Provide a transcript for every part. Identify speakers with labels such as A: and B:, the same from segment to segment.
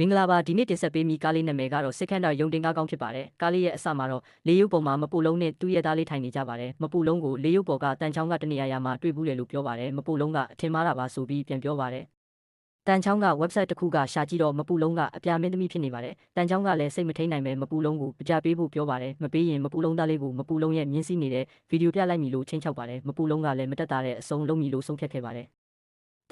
A: မင်္ဂလာပါဒီနေ့တင်ဆက်ပေးမိကားလေးနာမည်ကတော့စစ်ခန့်တော်ရုံတင်ကားကောင်းဖြစ်ပါတယ်ကားလေးရဲ့အစမှာတော့လေးရုပ်ပေါ်မှာမပူလုံးနဲ့သူ့ရဲ့သားလေးထိုင်နေကြပါတယ်မပူလုံးကိုလေးရုပ်ပေါ်ကတန်ချောင်းကတနေရာမှာတွေ့ဘူးတယ်လို့ပြောပါတယ်မပူလုံးကအထင်မှားတာပါဆိုပြီးပြန်ပြောပါတယ်တန်ချောင်းက website တစ်ခုကရှာကြည့်တော့မပူလုံးကအပြာမင်းသမီးဖြစ်နေပါတယ်တန်ချောင်းကလည်းစိတ်မထိန်နိုင်ပဲမပူလုံးကိုကြပေးဖို့ပြောပါတယ်မပေးရင်မပူလုံးသားလေးကိုမပူလုံးရဲ့မြင်းစည်းနေတဲ့ဗီဒီယိုပြလိုက်မည်လို့ချင်းချောက်ပါတယ်မပူလုံးကလည်းမတက်တာတဲ့အဆုံးလုံးမည်လို့ဆုံးဖြတ်ခဲ့ပါတယ်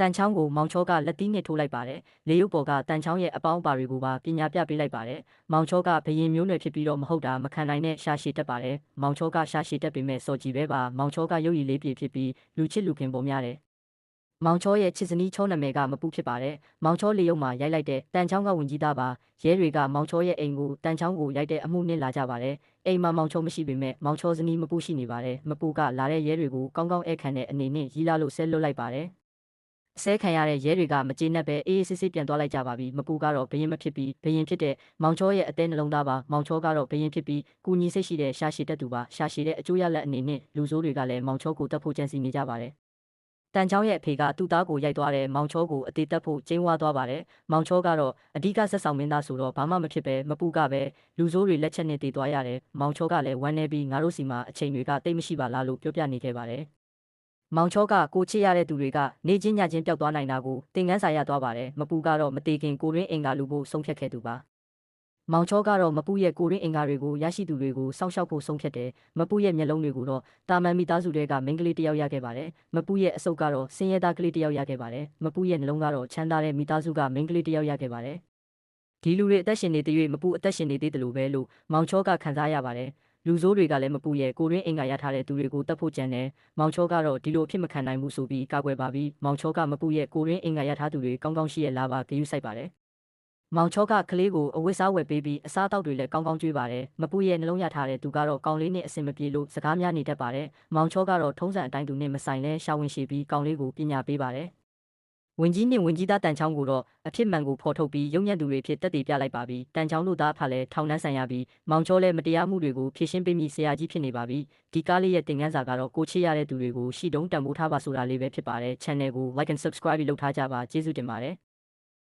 A: တန်ချောင်းကိုမောင်ချောကလက်သီးနဲ့ထိုးလိုက်ပါတယ်။လေရုပ်ပေါ်ကတန်ချောင်းရဲ့အပေါင်းအပါတွေကိုပါပညာပြပေးလိုက်ပါတယ်။မောင်ချောကဘရင်မျိုးနွယ်ဖြစ်ပြီးတော့မဟုတ်တာမခံနိုင်တဲ့ရှာရှည်တက်ပါတယ်။မောင်ချောကရှာရှည်တက်ပေမဲ့စော်ကြည့်ပဲပါ။မောင်ချောကရုပ်ရည်လေးပြေဖြစ်ပြီးလူချစ်လူခင်ပေါ်များတယ်။မောင်ချောရဲ့ချစ်စနီးချောနာမည်ကမပူဖြစ်ပါတယ်။မောင်ချောလေရုပ်မှာရိုက်လိုက်တဲ့တန်ချောင်းကဝင်ကြီးသားပါ။ရဲတွေကမောင်ချောရဲ့အိမ်ကိုတန်ချောင်းကိုရိုက်တဲ့အမှုနဲ့လာကြပါတယ်။အိမ်မှာမောင်ချောမရှိပေမဲ့မောင်ချောစနီးမပူရှိနေပါတယ်။မပူကလာတဲ့ရဲတွေကိုကောင်းကောင်းဧည့်ခံတဲ့အနေနဲ့ရီလာလို့ဆဲလွတ်လိုက်ပါတယ်။ဆဲခံရတဲ့ရဲတွေကမကျေနပ်ပဲအေးအေးဆေးဆေးပြန်သွားလိုက်ကြပါပြီမပူကတော့ဘရင်မဖြစ်ပြီးဘရင်ဖြစ်တဲ့မောင်ချောရဲ့အသေးနှလုံးသားပါမောင်ချောကတော့ဘရင်ဖြစ်ပြီးကုညီစိတ်ရှိတဲ့ရှာရှည်တက်သူပါရှာရှည်တဲ့အကျိုးရလက်အနေနဲ့လူဆိုးတွေကလည်းမောင်ချောကိုတက်ဖို့ကြံစည်နေကြပါတယ်တန်ချောင်းရဲ့အဖေကသူ့သားကိုရိုက်သွားတဲ့မောင်ချောကိုအသေးတက်ဖို့ကျင်းဝါသွားပါတယ်မောင်ချောကတော့အဓိကဆက်ဆောင်မင်းသားဆိုတော့ဘာမှမဖြစ်ပဲမပူကပဲလူဆိုးတွေလက်ချက်နဲ့တည်သွားရတယ်မောင်ချောကလည်းဝမ်းနေပြီးငါတို့စီမှာအချိန်တွေကတိတ်မရှိပါလားလို့ပြောပြနေခဲ့ပါတယ်မောင်ချောကကိုချစ်ရတဲ့သူတွေကနေချင်းညချင်းပျောက်သွားနိုင်တာကိုသင်ခန်းစာရသွားပါတယ်မပူကတော့မတေခင်ကိုရင်းအင်္ဂါလူဖို့ဆုံးဖြတ်ခဲ့သူပါမောင်ချောကတော့မပူရဲ့ကိုရင်းအင်္ဂါတွေကိုရရှိသူတွေကိုစောင့်ရှောက်ဖို့ဆုံးဖြတ်တယ်မပူရဲ့မျက်လုံးတွေကိုတော့တာမန်မိသားစုတွေကမိန်းကလေးတစ်ယောက်ရခဲ့ပါတယ်မပူရဲ့အဆုပ်ကတော့ဆင်းရဲသားကလေးတစ်ယောက်ရခဲ့ပါတယ်မပူရဲ့နှလုံးကတော့ချမ်းသာတဲ့မိသားစုကမိန်းကလေးတစ်ယောက်ရခဲ့ပါတယ်ဒီလူတွေအသက်ရှင်နေတဲ့၍မပူအသက်ရှင်နေသေးတယ်လို့ပဲလို့မောင်ချောကခံစားရပါတယ်လူဆိုးတွေကလည်းမပူရဲ့ကိုရင်းအင်္ဂါရထားတဲ့သူတွေကိုတတ်ဖို့ကြံတယ်။မောင်ချောကတော့ဒီလိုဖြစ်မခံနိုင်ဘူးဆိုပြီးကာကွယ်ပါပြီးမောင်ချောကမပူရဲ့ကိုရင်းအင်္ဂါရထားသူတွေကောင်းကောင်းရှိရဲ့လားပါဂရုစိုက်ပါတယ်။မောင်ချောကကလေးကိုအဝတ်စားဝယ်ပေးပြီးအစားအသောက်တွေလည်းကောင်းကောင်းကျွေးပါတယ်။မပူရဲ့နှလုံးရထားတဲ့သူကတော့ကောင်းလေးနဲ့အဆင်မပြေလို့စကားများနေတတ်ပါတယ်။မောင်ချောကတော့ထုံးစံအတိုင်းသူနဲ့မဆိုင်လဲရှာဝင်ရှိပြီးကောင်းလေးကိုပညာပေးပါတယ်။ဝင်ကြီးနှင့်ဝင်ကြီးသားတန်ချောင်းကိုတော့အဖြစ်မှန်ကိုဖော်ထုတ်ပြီးရုံညံ့သူတွေဖြစ်တက်တည်ပြလိုက်ပါပြီတန်ချောင်းတို့သားဖာလည်းထောင်နှန်းဆိုင်ရပြီးမောင်ချောလည်းမတရားမှုတွေကိုဖြေရှင်းပေးမိဆရာကြီးဖြစ်နေပါပြီဒီကားလေးရဲ့သင်ခန်းစာကတော့ကိုချစ်ရတဲ့သူတွေကိုရှိတုံးတန်ဖိုးထားပါဆိုတာလေးပဲဖြစ်ပါတယ် channel ကို like and subscribe လုပ်ထားကြပါကျေးဇူးတင်ပါတယ်